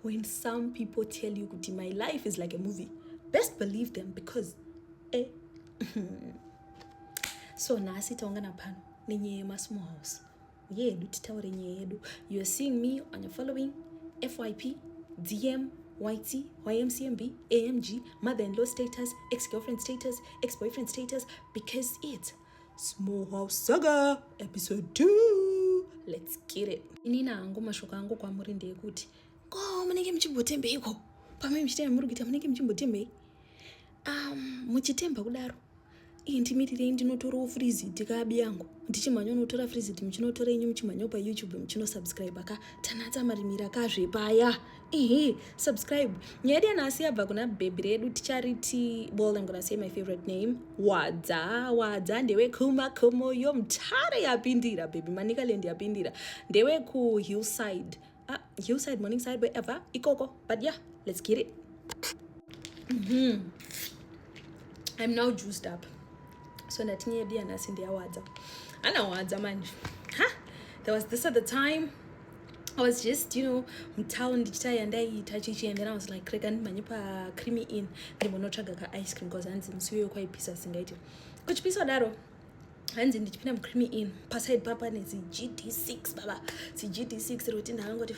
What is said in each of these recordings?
when some people tell you kuti my life is like a movie, best believe them, because so nasi taungana pano nenyaya yemasmall house yedu, titaure nyaya yedu. You are seeing me on your following FYP, DM, YT, YMCMB, AMG, mother-in-law status, ex-girlfriend status, ex-boyfriend status, because it's Small House Saga episode 2. Let's get it. Inina angu mashoka angu kwa muri ndeyekuti ko munenge muchimbotembe iko pamwe muchitema muri kuita munenge muchimbotembe muchitemba kudaro indimirire ndinotorawo friziti kabi yangu ndichimhanya unotora friziti muchinotora inyu muchimhanya pa YouTube muchinosubscribe aka tanatsa marimira kazvepaya subscribe. Nyaya yanasi yabva kuna baby redu tichariti, well, I'm gonna say my favorite name, yaWadza ndewe kumakomo yomutare yapindira baby Manicaland yapindira ndewe ku hillside morningside wherever ikoko, but yeah, let's get it. I'm now juiced up. So natinye bia nasi ndi yaWadza. Anawadza manje. There was this at the time. I was just, town ndichitaya ndaita chichi, and then I was like, rega ndimhanye pa creamy in ndimbonotsvaga ka ice cream because hanzi musiwe kwaipisa singaiti. Kuchipisa daro hanzi ndichipinda mu creamy in paside papa nezi GD6 baba. Si GD6 roti ndangoti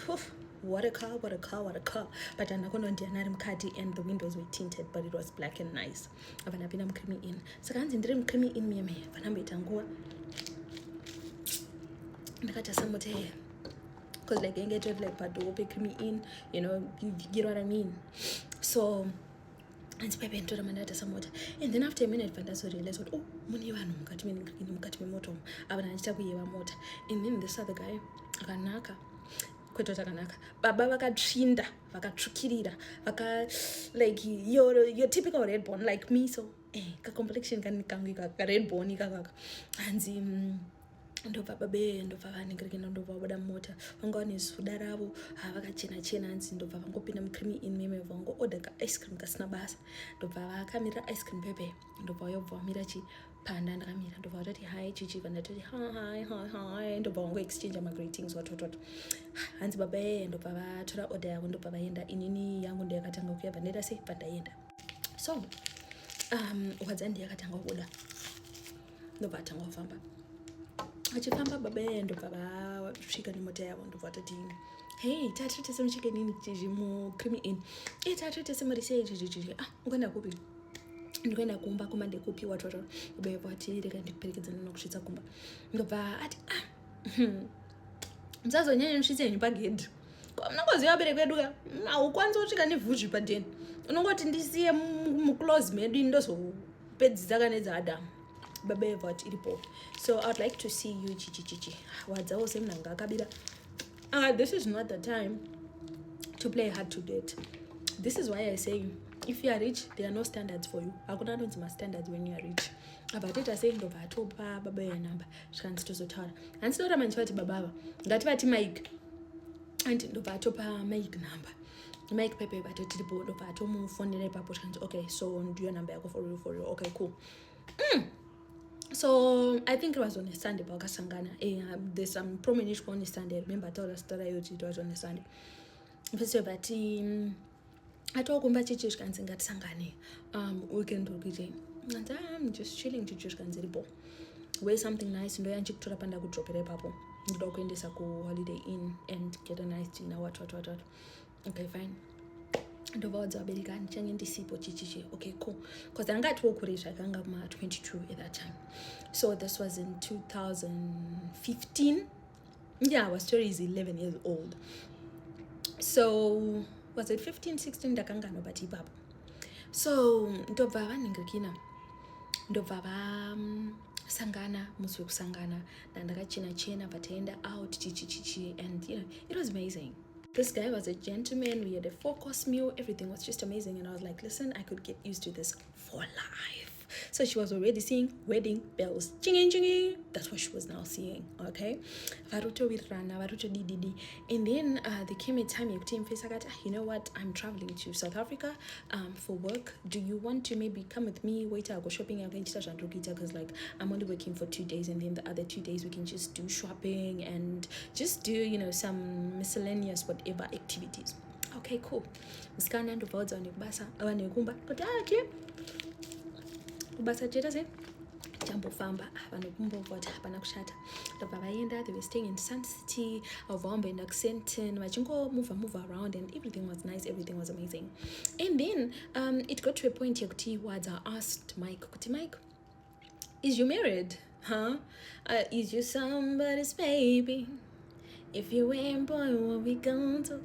what a car. But anakono ndianari mukati and the windows were tinted, but it was black and nice. Avana pinda mu creamy in. Saka hanzi ndiri mu creamy in miyeme vanamboita nguva. Ndakati samote because like I get like padope creamy in, you get what I mean. So and pepe ntora mandata samota, and then after a minute fandaso realized what muni vanhu mukati memoto avana anchita kuyeva mota. And then this other guy akanaka kwetota kanaka baba vakatsvinda vakatsvukirira vaka like your typical red bone like me, so ka complexion kangu ka red bone kakaka hanzi ndobva babe ndobva vanengerekena ndobva voda mota vanga vane zuda ravo vakachena hanzi ndobva vangopinda mucreamy in meme vango order ka ice cream kasina basa ndobva vakamirira ice cream pepe ndobva yobva vamira chipanda ndakamira ndobva vatoti hi chichi vandatoti hi ndobva vango exchange ma greetings what hanzi babe ndobva vatora order yavo ndobva vaenda inini yangu ndeyakatanga kuyabva ndenda sei pandaenda. So Wadza ndiyakatanga kubuda ndobva atanga kufamba achifamba babe ndobva vasvika nemota yavo ndobva vatoti hey tatite semuchike nini chichi mu creamy in tatite semurise chichi ukaenda kupi? Ndikuenda kumba ndekupi watoto babe vati rega ndikuperekedzana nokusvitsa kumba ndobva ati msazonyanya nosvitsa henyu pagedhi munongoziva vabereki vedu ka haukwanisi kusvika nevhuzvi padeni, unongoti ndisiye muclose medu ndozopedzisa kanedzaadamu babe vati iripo. So I'd like to see you chichi Wadza wose munanga akabira. This is not the time to play hard to date. This is why I say if you are rich there are no standards for you. Hakuna nonzi ma standards when you are rich. Abateta say ndobva atopa baba ya namba zvikanzi tozotaura hanzi taura manji vati babava ngati vati Mike and ndobva atopa Mike namba Mike pepe vatoti ripo ndobva atomufonera ipapo zvikanzi okay so ndiyo namba yako for real okay cool. So I think it was on a Sunday pakasangana. There's some promenade on a Sunday. I remember taura story yoti it was on a Sunday. Vese vati atokumba chichi zvikanzi ngatisangane weekend urikuitei. I'm just chilling chichi zvikanzi ripo wear something nice ndoya nchikutora panda kudropera ipapo ndoda kuendesa ku Holiday Inn and get a nice dinner what okay fine. Ndobva Wadza vabereki ndichange ndisipo chichichi okay cool because angatiwo kure zvakanga ma 22 at that time. So this was in 2015. Yeah, our story is 11 years old. So was it 15 16 ndakanga nobati ipapo. So ndobva vanengerekina ndobva vasangana musi wekusangana ndandakachena vataenda out chichi and it was amazing. This guy was a gentleman. We had a 4-course meal. Everything was just amazing. And I was like, listen, I could get used to this for life. So she was already seeing wedding bells. Chinging. That's what she was now seeing. Okay. Varuto virana, varuto didi. And then there came a time you know what? I'm traveling to South Africa for work. Do you want to maybe come with me? Wait, I'll go shopping. Because like I'm only working for 2 days, and then the other 2 days we can just do shopping and just do, some miscellaneous whatever activities. Okay, cool. Musikana ndobvaudza nekubasa nekumba kuti clear kubasa cheta se tambofamba vanokumbobva kuti hapana kushata ndobva vaenda. They were staying in Sun City, avamboenda kuSenton vachingomove around, and everything was nice, everything was amazing. And then it got to a point yekuti Wadza asked Mike kuti, Mike, is you married? Huh? Is you somebody's baby? If you ain't, boy, what we gonna do?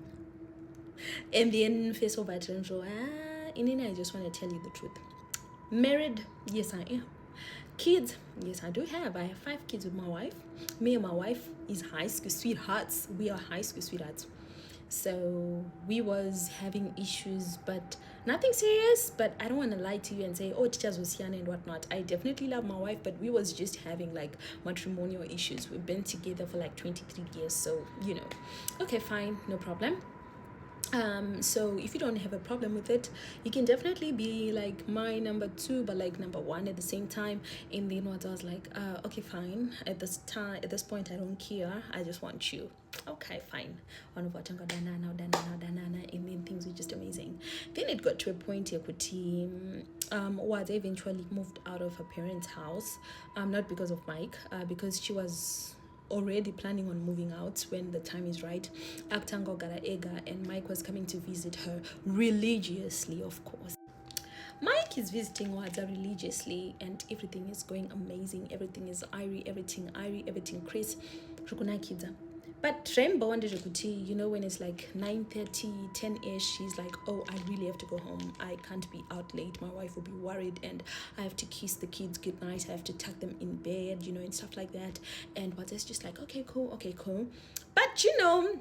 And then face over to him, Inina, I just want to tell you the truth. Married? Yes, I am. Kids? Yes, I do have. I have 5 kids with my wife. Me and my wife is high school sweethearts. We are high school sweethearts. So we was having issues, but nothing serious. But I don't want to lie to you and say, oh, teachers was Siyanai and whatnot. I definitely love my wife, but we was just having like matrimonial issues. We've been together for like 23 years. So, you know, okay, fine, no problem. So if you don't have a problem with it, you can definitely be like my number 2 but like number 1 at the same time. And then what I was like, okay, fine, at this point I don't care, I just want you. Okay, fine. And then things were just amazing. Then it got to a point Wadza eventually moved out of her parents' house, not because of Mike, because she was already planning on moving out when the time is right. Akutango gara ega, and Mike was coming to visit her religiously, of course. Mike is visiting Wadza religiously, and everything is going amazing. Everything is everything Chris. But Rembo wanted to, you know, when it's like 9:30, 10-ish, she's like, oh, I really have to go home. I can't be out late. My wife will be worried, and I have to kiss the kids goodnight. I have to tuck them in bed, you know, and stuff like that. And Wadza's just like, okay, cool. But, you know,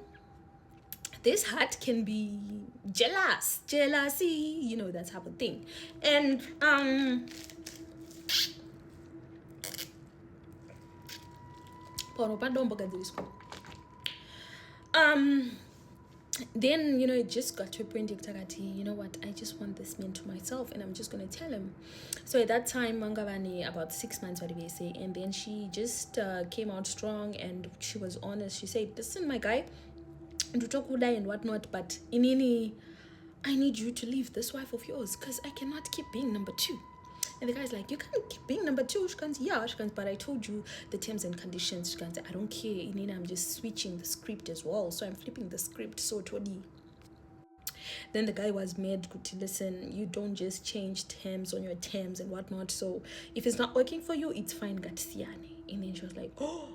this heart can be jealousy, you know, that type of thing. And, then, you know, it just got to a point, you know what, I just want this man to myself, and I'm just going to tell him. So at that time, Mangavani, about 6 months, and then she just came out strong, and she was honest. She said, listen, my guy, and whatnot, but inini, I need you to leave this wife of yours, because I cannot keep being number 2. And the guy's like, you can't keep being number 2. She goes, yeah. She goes, but I told you the terms and conditions. She goes, I don't care, Inina, I'm just switching the script as well. So I'm flipping the script. So Todi. Then the guy was mad to listen, you don't just change terms on your terms and whatnot. So if it's not working for you, it's fine, Gatsiani. And then she was like, oh,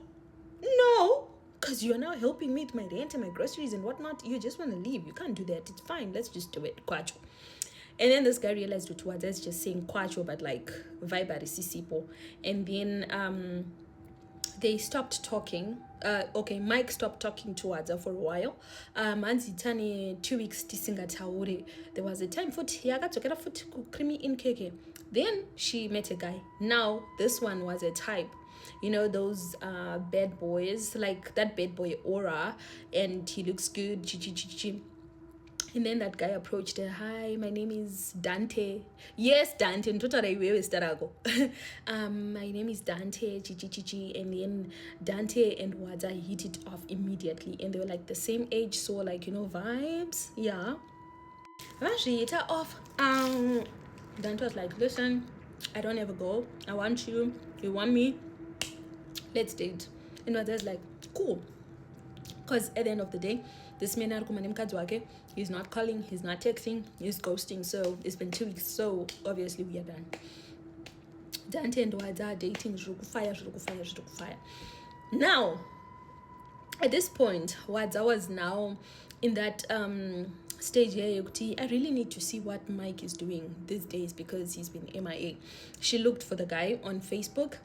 no, because you're now helping me with my rent and my groceries and whatnot. You just want to leave. You can't do that. It's fine. Let's just do it. Kwacho. And then this guy realized what Wadza is just saying kwacho, but like vibe sisipo. And then they stopped talking. Okay, Mike stopped talking to Wadza for a while. Anzitani 2 weeks tisingatauri. There was a time for yakatokera futi kukrimi in keke. Then she met a guy. Now this one was a type. You know, those bad boys, like that bad boy aura, and he looks good. And then that guy approached her. Hi, my name is Dante. Yes, Dante. My name is Dante. And then Dante and Wadza hit it off immediately. And they were like the same age. So like, you know, vibes. Yeah. She hit her off. Dante was like, listen, I don't ever go. I want you. You want me? Let's date. And Wadza's like, cool. Because at the end of the day, this man, he's not calling, he's not texting, he's ghosting. So it's been 2 weeks, so obviously we are done. Dante and Wadza are dating. Fire. Now, at this point, Wadza was now in that stage here. I really need to see what Mike is doing these days because he's been MIA. She looked for the guy on Facebook.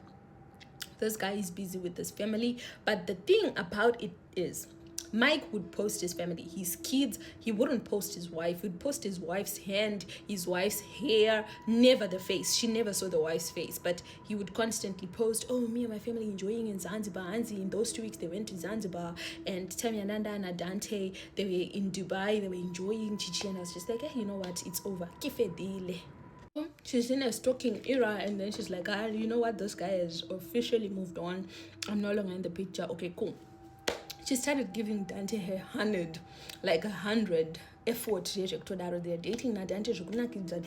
This guy is busy with his family. But the thing about it is, Mike would post his family, his kids. He wouldn't post his wife. He'd post his wife's hand, his wife's hair, never the face. She never saw the wife's face, but he would constantly post, oh, me and my family enjoying in Zanzibar. In those 2 weeks, they went to Zanzibar, and Tamiananda and Dante, they were in Dubai, they were enjoying Chichi, and I was just like, hey, you know what, it's over. Kifedile. She's in a stalking era, and then she's like, you know what, this guy has officially moved on. I'm no longer in the picture. Okay, cool. she started giving Dante her 100 effort zvekutodaro they're dating naDante zvekunakidza.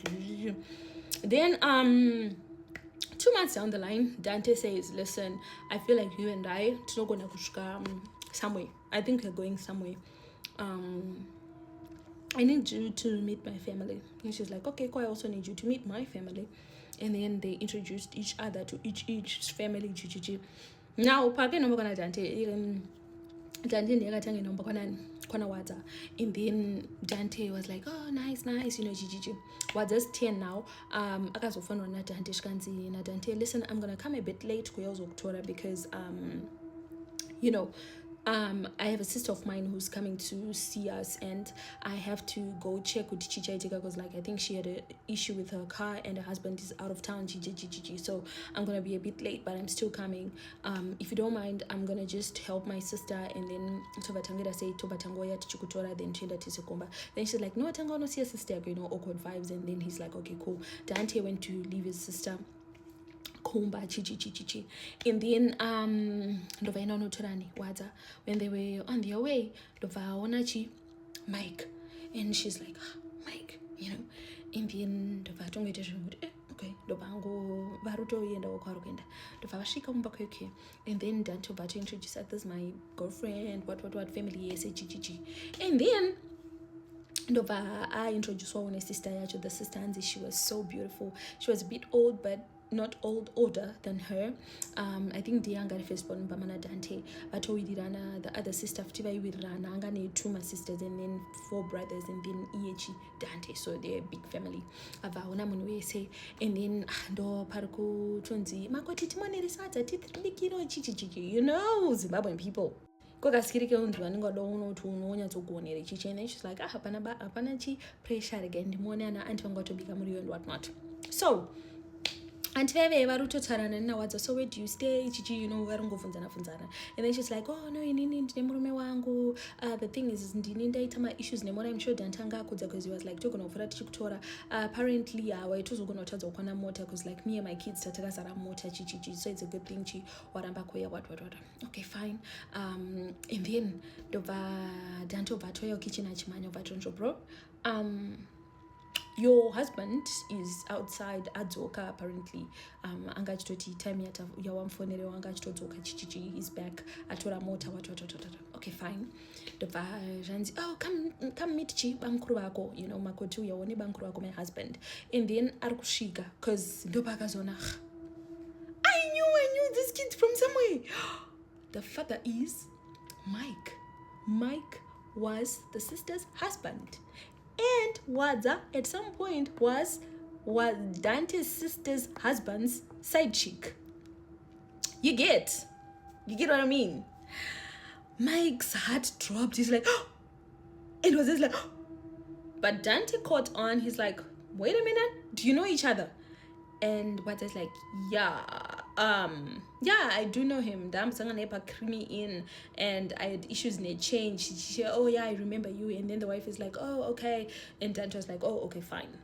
Then 2 months down the line, Dante says, listen, I feel like you and I tinogona kusvika somewhere. I think we're going somewhere. I need you to meet my family. And she's like, okay, cool, I also need you to meet my family. And then they introduced each other to each family. Now, pake nomba kana Dante ndiye akatanga nomba kwana Wadza. And then Dante was like, oh, nice, you know, Wadza's 10 now. Akazofanwa na Dante shkanzi na Dante, listen, I'm gonna come a bit late kuyozokutora because you know, I have a sister of mine who's coming to see us, and I have to go check with Chichaitika because, like, I think she had an issue with her car and her husband is out of town. So I'm gonna be a bit late, but I'm still coming. If you don't mind, I'm gonna just help my sister, and then Tobatangira say Tobatangoya Tichukutora, then Chinda Tisikomba. Then she's like, no, Tango no see a sister, you know, awkward vibes. And then he's like, okay, cool. Dante went to leave his sister. Kumba chichi. And then ndovaenda unotorani Wadza. When they were on their way, ndovaona Mike, and she's like, Mike, you know. And then ndovatongoita zvinhu okay, ndovangu varutoendawo kwarukuenda, ndovavasvika kumba kweke. And then Dante to introduce her, this is my girlfriend, what family yese chichi. And then ndobva aintroducewawo nesister yacho. The sister Hanzi, she was so beautiful. She was a bit old, but not older than her. I think the younger firstborn Bamana Dante, but the other sister Ftivairana, Angane 2 sisters, and then 4 brothers, and then Echi Dante. So they're a big family. Avaona munwese, and then do Parku Tunzi, Makoti Timone Risata, Titrikiro Chichi, you know, Zimbabwean people. And then she's like, hapana pressure again, and and whatnot. So Antiveve varutotarana naWadza, so where do you stay? Chichi, you know, varongovunzana. And then she's like, oh no, inini ndine murume wangu. The thing is ndini ndaita ma issues nemona. I'm sure Dantanga akudza because he was like togona kufura tichikutora. Apparently waitozogona kutadza kukwana mota because like me and my kids tatakazara mota chichi. So it's a good thing chi waramba kuya what. Okay, fine. And then dova Danto vatoya kitchen achimanya vatonjo bro. Your husband is outside adzoka apparently. Angachitoti time yata yawamfonere angachitodzoka chichi, he's back atora mota what. Okay, fine. Dova Janzi, oh, come meet chi bankuru wako, you know, makoti uyawone bankuru wako, my husband. And then arikushika cause ndopakazona, I knew this kid from somewhere. The father is Mike. Mike was the sister's husband. And Wadza at some point was Dante's sister's husband's side chick. You get what I mean? Mike's heart dropped. He's like, oh! It was just like, oh! But Dante caught on. He's like, wait a minute, do you know each other? And Wadza's like, yeah, I do know him. Damn, Sanganepa creamy in, and I had issues in a change. She, oh yeah, I remember you. And then the wife is like, oh okay, and Dante was like, oh okay, fine.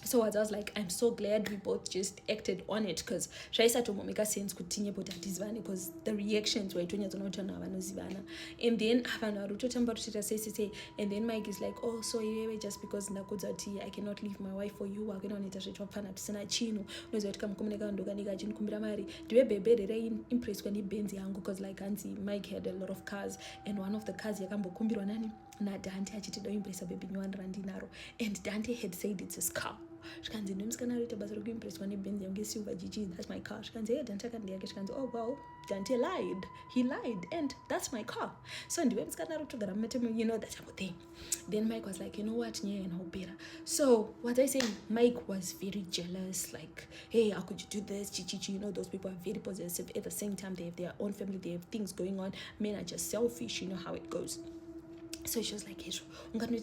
So I was like, I'm so glad we both just acted on it because make sense because the reactions were and then and then Mike is like, oh, so just because I cannot leave my wife for you, impressed because like Auntie Mike had a lot of cars, and one of the cars na Dante achitido impressa baby nyuan randinaro, and Dante had said it's his car. Shkanzi nimskanarita basaruku impressed when Benzi yange silver GG, that's my car. Shkanzi yeah, Dante kandiake shkanzi, oh well, Dante lied. He lied, and that's my car. So ndiwe mskanaruto garamete, you know, that type of thing. Then Mike was like, you know what, nyaya and better. So what I say, Mike was very jealous, like, hey, how could you do this? Chichi, you know, those people are very possessive. At the same time, they have their own family, they have things going on. Men are just selfish, you know how it goes. So she was like, hey, unblock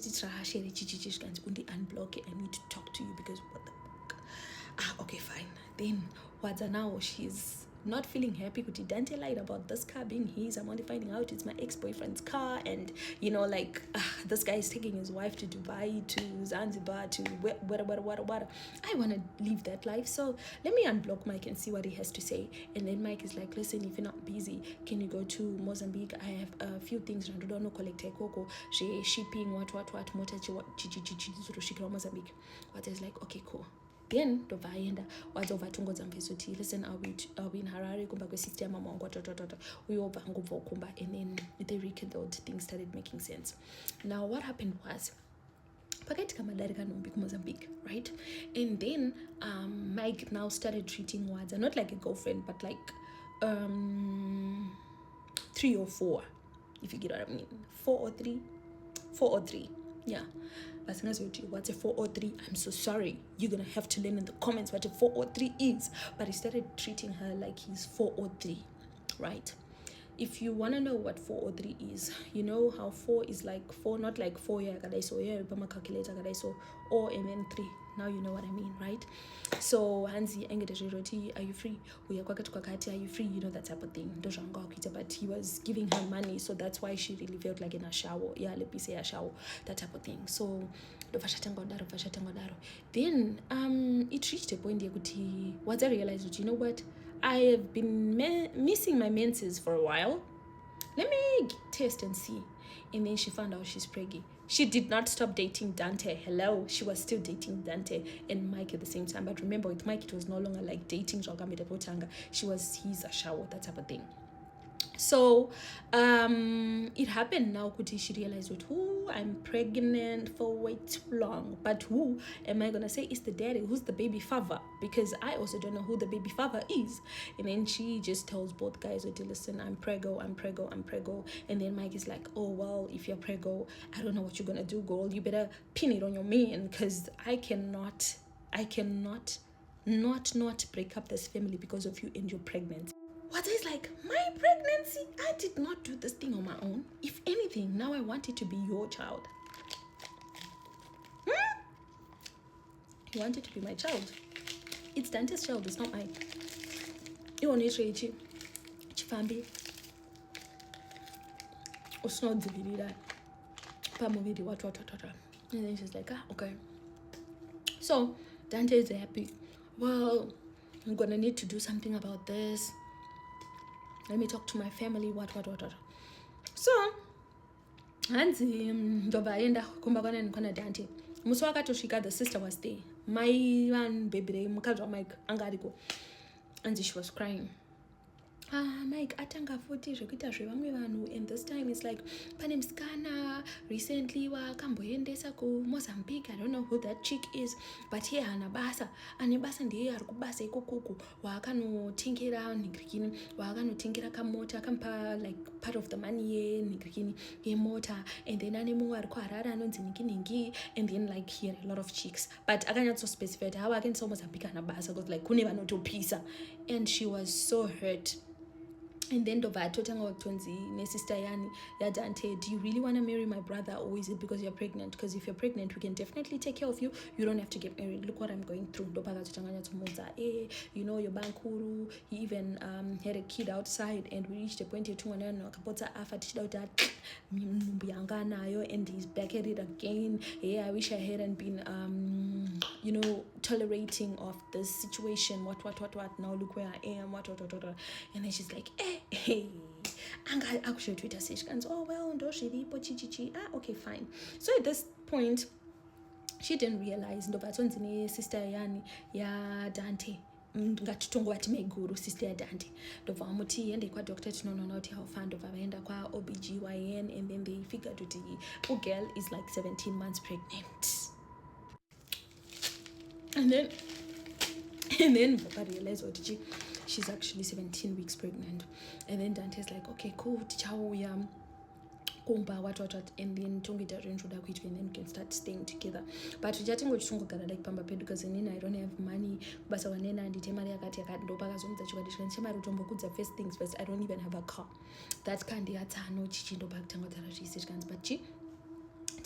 it, I need to talk to you because what the fuck. Okay, fine. Then Wadza now, she's not feeling happy kuti Dante lied about this car being his. I'm only finding out it's my ex-boyfriend's car, and like this guy is taking his wife to Dubai, to Zanzibar, to what. I want to live that life, so let me unblock Mike and see what he has to say. And then Mike is like, listen, if you're not busy, can you go to Mozambique? I have a few things I don't know, collect koko, shipping, what mota chichi Mozambique. What is like, okay, cool. Then ndobvaenda wadzobva tongodza mvezoti, listen, are we in Harare kumba kwesister yamama wangu uyobva ngobva ukumba. And then they rekindled, things started making sense. Now what happened was pakaitika madarika nombi kuMozambique, right? And then Mike now started treating yaWadza not like a girlfriend, but like 3 or 4, if you get what I mean. 4 or 3, yeah. What's a 4 or 3? I'm so sorry. You're gonna have to learn in the comments what a 4 or 3 is. But he started treating her like he's 4 or 3, right? If you want to know what 4 or 3 is, you know how 4 is like 4, not like 4 calculator or and then 3. Now you know what I mean, right? So Hansi Engedejeroti, are you free? Are you free? You know, that type of thing. But he was giving her money, so that's why she really felt like in a shower. Yeah, let me say a shower, that type of thing. So then it reached a point once I realized, you know what? I have been missing my menses for a while. Let me test and see. And then she found out she's pregnant. She did not stop dating Dante. Hello, she was still dating Dante and Mike at the same time. But remember, with Mike, it was no longer like dating. He's a shower, that type of thing. So it happened now kuti she realized that I'm pregnant for way too long, but who am I gonna say is the daddy? Who's the baby father? Because I also don't know who the baby father is. And then she just tells both guys, listen, I'm preggo. And then Mike is like, oh well, if you're preggo, I don't know what you're gonna do, girl. You better pin it on your man, because I cannot not break up this family because of you and your pregnancy. What is like, my pregnancy? I did not do this thing on my own. If anything, now I want it to be your child. You want it to be my child. It's Dante's child, it's not mine. You want it to Chifambi. Osnodzivirira. Pamuviri what. And then she's like, okay. So Dante is happy. Well, I'm gonna need to do something about this. Let me talk to my family, what. So hanzi ndobaenda kumba kwana Dante. Musi wakatosvika, the sister was there. My one baby mukadzi waMike angariko. And she was crying. Mike atanga futi zvekuita zvevamwe vanhu, and this time it's like pane musikana recently wakamboendesa kuMozambique. I don't know who that chick is, but here ane basa ndiye ari kubasa ikokuku, waakanotengera nhigirikini, waakanotengera kamota, kampa like part of the money yemota, and then ane mumwe ari kuHarare anonzi Ningi, and then like he had a lot of chicks, but akanyatsospecify kuti hawa akaendesa kuMozambique ane basa because like kune vanotopisa, and she was so hurt. And then Totanga Tonzi, sister Yani, Dante, do you really want to marry my brother, or is it because you're pregnant? Because if you're pregnant, we can definitely take care of you. You don't have to get married. Look what I'm going through. You know, your bankuru, he even had a kid outside, and we reached a point and he's back at it again. Yeah, I wish I hadn't been tolerating of this situation. What. Now look where I am. What. And then she's like, hey, actually Twitter says, oh well, okay, fine. So at this point, she didn't realize sister yani ya Dante ngatitongowati meguru sister ya Dante ndobva vamuti ende kwadoctor tinoona kuti haufa, ndobva vaenda kwaOBGYN, and then they figured kuti the girl is like 17 months pregnant. And then I realized what she's actually 17 weeks pregnant. And then Dante's like, okay, cool, tichauya kumba what, and then tongita renjoda kuitwa, and then we can start staying together. But tichangogara like pamba pedu, because I don't have money, basa wanena andite mari yakati ndopakazomudza chikwadi chikani chemari utombokudza first things first. I don't even have a car. That kandi yatsano chichi ndopakutanga kutara zvise chikanzi, but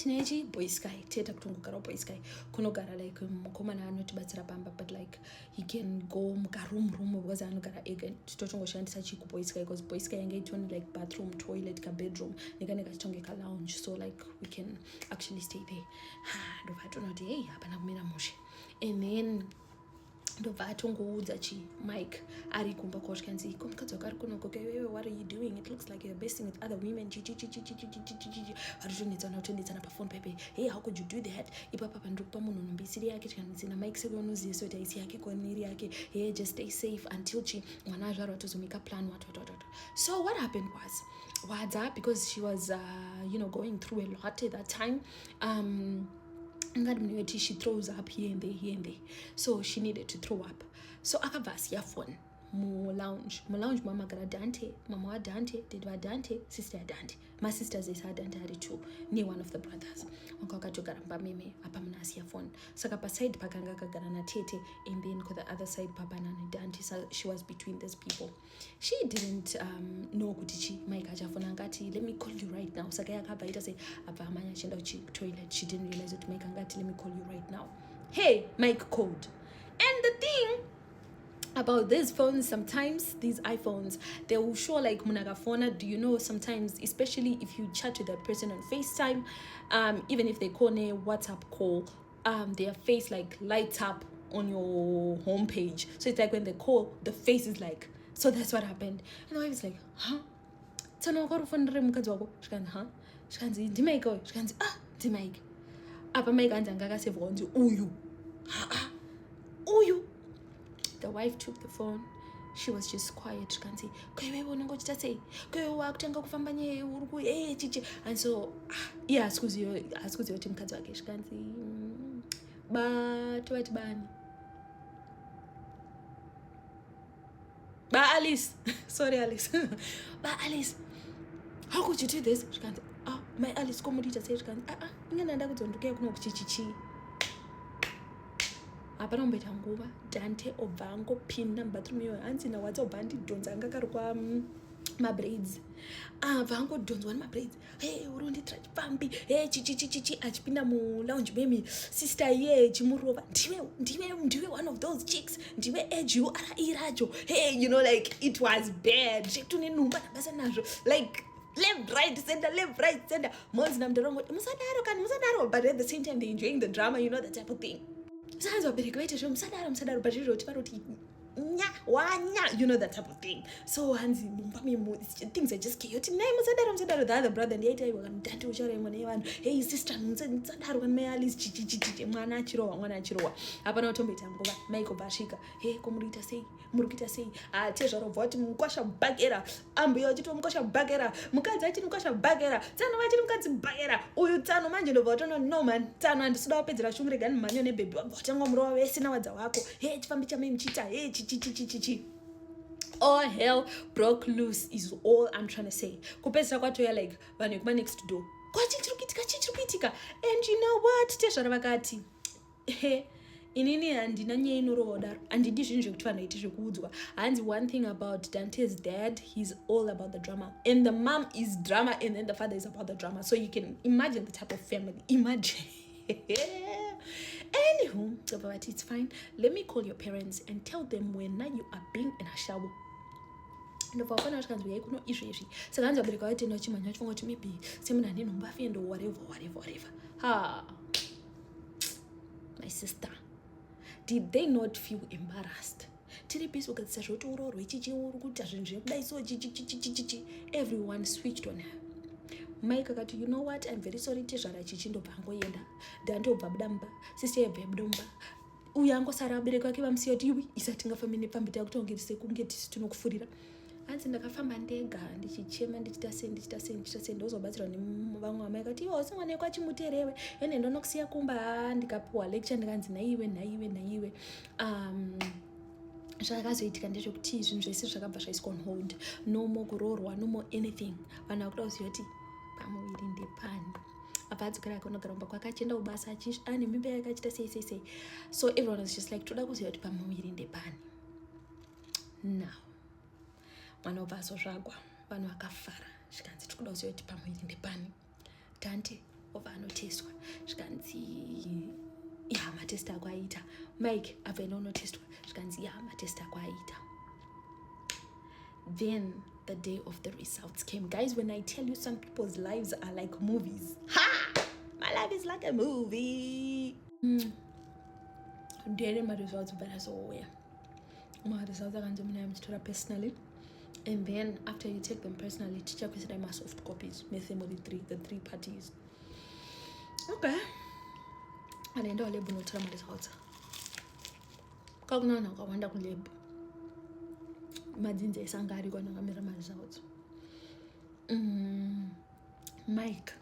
tinechi boy sky tieta kutongogara boy sky kunogara like mukomana anotibatsira pamba, but like he can go mukaroom because anogara ega totongoshandisa chiku boy sky because boy sky yange itoni like bathroom, toilet, ka bedroom nekane kachitonge ka lounge, so like we can actually stay there. Ndobva tonoti hey hapana kumira mushe. And then ndobva atongoudza Mike ari kumba kwashikanzi komukadzi wakari kunoko iwewe, what are you doing? It looks like you're besting with other women. Varishonetsana pafone pepe. Hey, how could you do that? Ipapa pandikupa munhu nombisiri yake tikanzina Mike sekunoziye so taisi yake koniri yake. Hey, just stay safe until mwana azvarwa tozomika plan what. So what happened was yaWadza, because she was going through a lot at that time, she throws up here and there, so she needed to throw up. So akabva asiya phone mulounge mama gara Dante, mama wa Dante, did wa Dante, sister ya Dante, my sisters is had Dante hari too, ni one of the brothers. Wakatogara pameme apa muna asiya phone. Saka pa side pakanga kagara na tete, and then ko the other side papa na Dante, so she was between these people. She didn't know kuti Mike achafona ngati let me call you right now. Saka yakabva ita say apa amanya chenda toilet. She didn't realize that Mike ngati let me call you right now. Hey, Mike called. And the thing about these phones, sometimes these iPhones, they will show like munagafona. Do you know sometimes, especially if you chat with that person on FaceTime, even if they call a WhatsApp call, their face like lights up on your homepage. So it's like when they call, the face is like, so that's what happened. And the wife is like, huh? Tsana wakarufondere mukadzi wako. Shikanzi, huh? Shikanzi, ndimaiko. Shikanzi, ndimaiko. Apa Mike anzanga akasevwa kunzi uyu. Uyu. The wife took the phone. She was just quiet. She can say, and so, yeah, excuse you, Tim Kazaki. She can say, but what ban? But Alice, sorry, Alice. But Alice, how could you do this? She can say, my Alice, come with she can say, aparambeta nguva Dante obvango pinda bathroom yo hanzi na yaWadza obandi donza ngakarukwa braids vango donzwa na braids. Hey, urundi trash pampi. Hey, chichi achipinda mu lounge baby sister ye chimurova ndiwe one of those chicks, ndiwe edge you ara irajo. Hey, like it was bad. Chitune numba basa nazvo like left right center mons namdorongo musadaro, but at the same time they enjoying the drama, that type of thing. Sounds a bit great, musadaro, but you that type of thing. So hanzi things are just chaotic. Musadaro, the other brother and the other one Dante uchare hey sister musadaro and Alice chichi mwana chirowa apa notombeta ngova Michael bashika. Hey, komurita sei murukita sei tezvaro voti mukwasha bagera ambuyo chito mukwasha bagera mukadzi achiti mukwasha bagera tsano vachiti mukadzi bagera uyu tsano manje ndobva tono no man tsano andisuda kupedzera shumu regani manyo nebhebi watangwa murova wese yaWadza wako. Hey, chifambi chamai muchita hey chichi. All hell broke loose is all I'm trying to say. Kupesera kwatoya like vanhu vekuma next door kwachichirikuitika. And you know what, tezvaro vakati inini handina nyaya inorova kudaro, handidi zvinhu zvekuti vanhu vaiti zvekuudzwa. Hanzi one thing about Dante's dad, he's all about the drama, and the mom is drama, and then the father is about the drama. So you can imagine the type of family. Imagine. Anywho, but it's fine. Let me call your parents and tell them when now you are being in a shower. Ndopafana vashikanzwa yaikuno izvezvi saka hanzi vabereki vaitenda chimanya vachifunga kuti maybe semuna ndinombafi and whatever. My sister, did they not feel embarrassed? Tiri busy ukadzisa zvotourorwa ichichi uri kuita zvinhu zvekudai so chichi. Everyone switched on her. Mike akati, you know what, I'm very sorry, tezvara chichi ndobva angoenda. Dante obva buda mumba, sister yabva yabuda mumba. Uyu angosara abereki vake vamusiya kuti iwi isatingafambi nepambi takutonge sekunge tisi tinokufurira. Hanzi ndakafamba ndega ndichichema ndichita sei ndozobatsirwa nevamwe amai akati iwo usimwaneko achimuterewe ene ndonokusiya kumba. Ndikapuwa lecture ndikanzi naiwe zvakazoitika ndezvekuti zvinhu zvese zvakabva zvaiswa on hold. No more kuroorwa, no more anything. Vanhu vakuda kuziva kuti pamuviri ndepani. Apa adzokera akonogara mumba kwake achienda kubasa ane mimba yake achita sei. So everyone was just like toda kuziva kuti pamuviri ndepani. Now mwana obva azozvagwa, vanhu vakafara. Zvikanzi tikuda kuziva kuti pamuviri ndepani. Dante obva anotestwa zvikanzi matest ako aita. Mike abva inonotestwa zvikanzi matest ako aita. Then the day of the results came. Guys, when I tell you some people's lives are like movies, my life is like a movie. Then my results were so my results are going to personally, and then after you take them personally, teacher will say my soft copies, the three parties. Okay, and then all able to my results. Kagunana kawanda kuleb. Madinze sangari kwa ngamira my results. Mike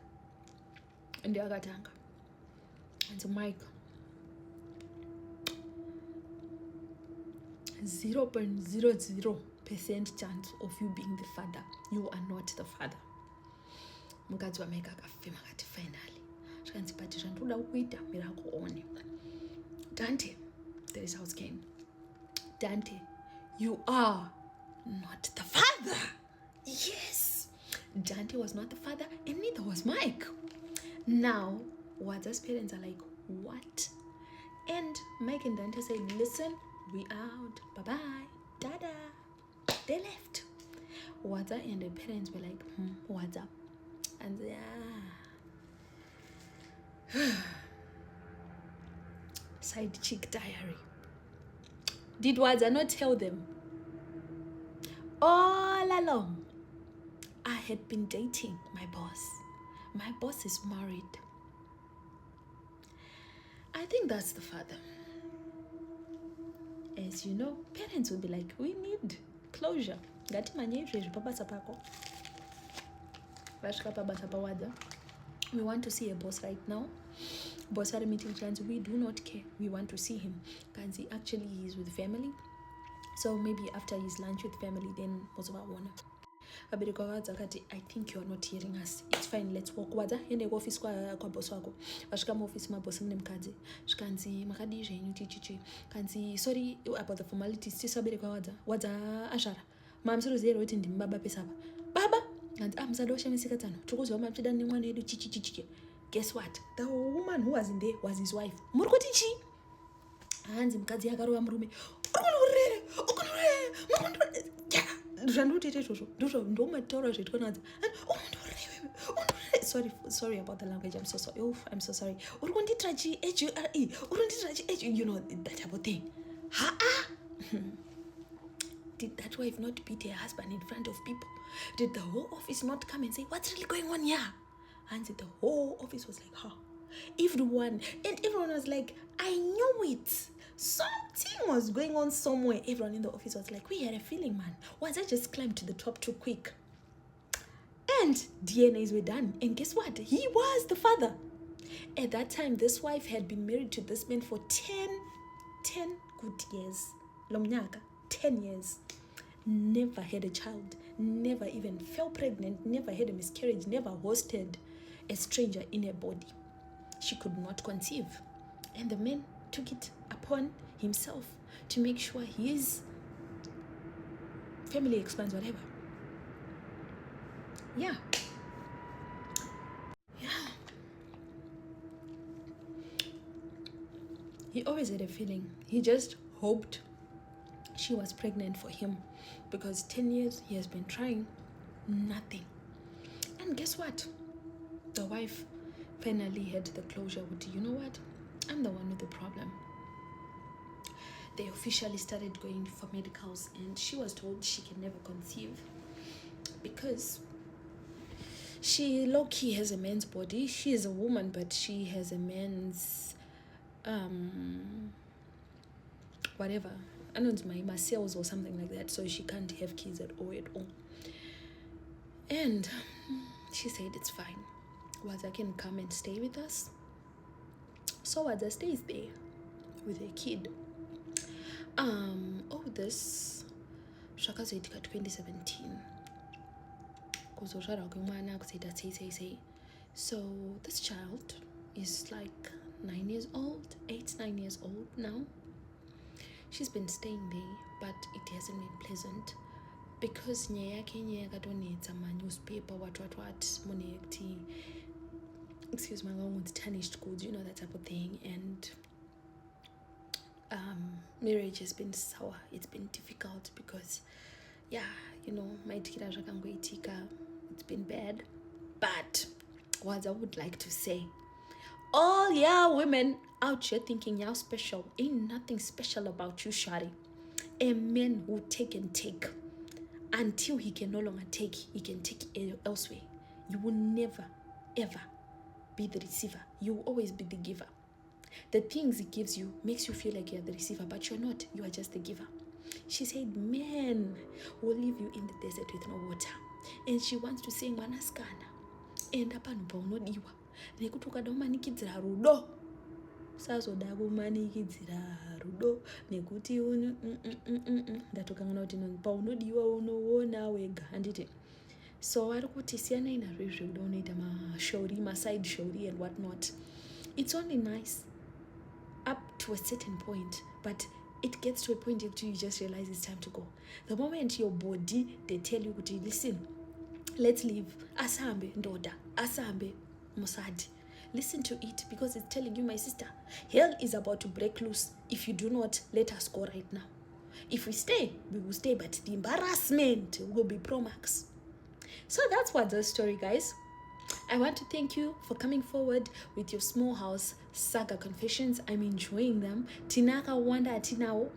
and the other tank. And so Mike 0.00% chance of you being the father. You are not the father. Mukadzi wameka akafema kati finally. Zvikanzi pati zvandoda kuita mirakuone. Dante, the results came. Dante, you are not the father. Yes. Dante was not the father and neither was Mike. Now, Wadza's parents are like, what? And Mike and Dante say, listen, we out. Bye-bye. Dada. They left. Wadza and the parents were like, Wadza. And side chick diary. Did Wadza not tell them? All along, I had been dating my boss. My boss is married. I think that's the father. As you know, parents will be like, we need closure. We want to see a boss right now. Boss are meeting plans. We do not care. We want to see him. Kanzi actually is with family. So maybe after his lunch with family, then Mozoba wona. Abereka Wadza akati, I think you are not hearing us. It's fine, let's walk. Wadza ende office kwa boss wako. Vasvika muoffice maboss mune mukadzi. Zvikanzi makadi zvenyu chichichi. Kanzi sorry about the formalities. Tisu abereka Wadza. Wadza ashara. Mamusoro kuti ndimi baba pesapa. Baba. Kanzi musada kushamisa tsano. Tikuziva mapchida nemwana wedu chichichichi. Guess what? The woman who was in there was his wife. Muri kuti chi? Hanzi mukadzi akarova murume. Sorry about the language. I'm so sorry. I'm so sorry. You know that type of thing. Did that wife not beat her husband in front of people? Did the whole office not come and say, what's really going on here? And the whole office was like, everyone was like, I knew it. Something was going on somewhere. Everyone in the office was like, we had a feeling, man. Once I just climbed to the top too quick. And DNAs were done. And guess what? He was the father. At that time, this wife had been married to this man for 10 good years. Lomnyaka, 10 years. Never had a child. Never even fell pregnant. Never had a miscarriage. Never hosted a stranger in her body. She could not conceive. And the man took it upon himself to make sure his family expands, whatever. Yeah. He always had a feeling. He just hoped she was pregnant for him because 10 years he has been trying nothing. And guess what? The wife finally had the closure with, you know what? I'm the one with the problem. They officially started going for medicals and she was told she can never conceive because she low-key has a man's body. She is a woman, but she has a man's whatever. I don't know, my cells or something like that. So she can't have kids at all. And she said it's fine. Wadza can come and stay with us. So Wadza stays there with her kid. This zvakazoitika 2017. So this child is like 9 years old, 8-9 years old now. She's been staying there, but it hasn't been pleasant because nyaya yakatonetsa newspaper what mune kuti excuse my language, tarnished goods, you know, that type of thing. And marriage has been sour. It's been difficult because, yeah, you know, maitikira zvakangoitika, it's been bad. But what I would like to say, all women out here thinking you're special, ain't nothing special about you, shawty. A man will take and take until he can no longer take. He can take elsewhere. You will never, ever be the receiver. You will always be the giver. The things he gives you makes you feel like you're the receiver, but you're not. You are just the giver. She said, men will leave you in the desert with no water. And she wants to say, mwanaskana, enda pano paunodiwa. Nekuti ukada kumanikidzira rudo, sazoda kumanikidzira rudo, nekuti ndatokangana kuti paunodiwa unoona wega, handiti. So vari kuti Siyanai nazvo izvo unoita ma side shori and whatnot. It's only nice up to a certain point, but it gets to a point that you just realize it's time to go. The moment your body, they tell you, listen, let's leave, asambe ndoda, asambe musadi, listen to it, because it's telling you, my sister, hell is about to break loose if you do not let us go right now. If we stay, we will stay, but the embarrassment will be pro max. So that's what the story, guys. I want to thank you for coming forward with your small house saga confessions. I'm enjoying them. Tinaka wanda atinao,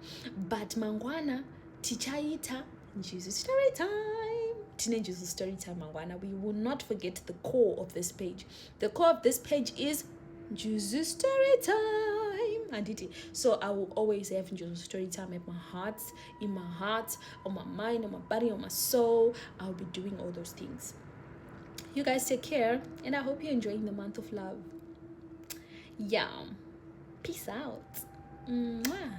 but mangwana tichaita Jesus story time. Teenage Jesus story time mangwana. We will not forget the core of this page. The core of this page is Jesus story time. And so I will always have Jesus story time at my heart, in my heart, on my mind, on my body, on my soul. I'll be doing all those things. You guys take care, and I hope you're enjoying the month of love. Yeah. Peace out. Mwah.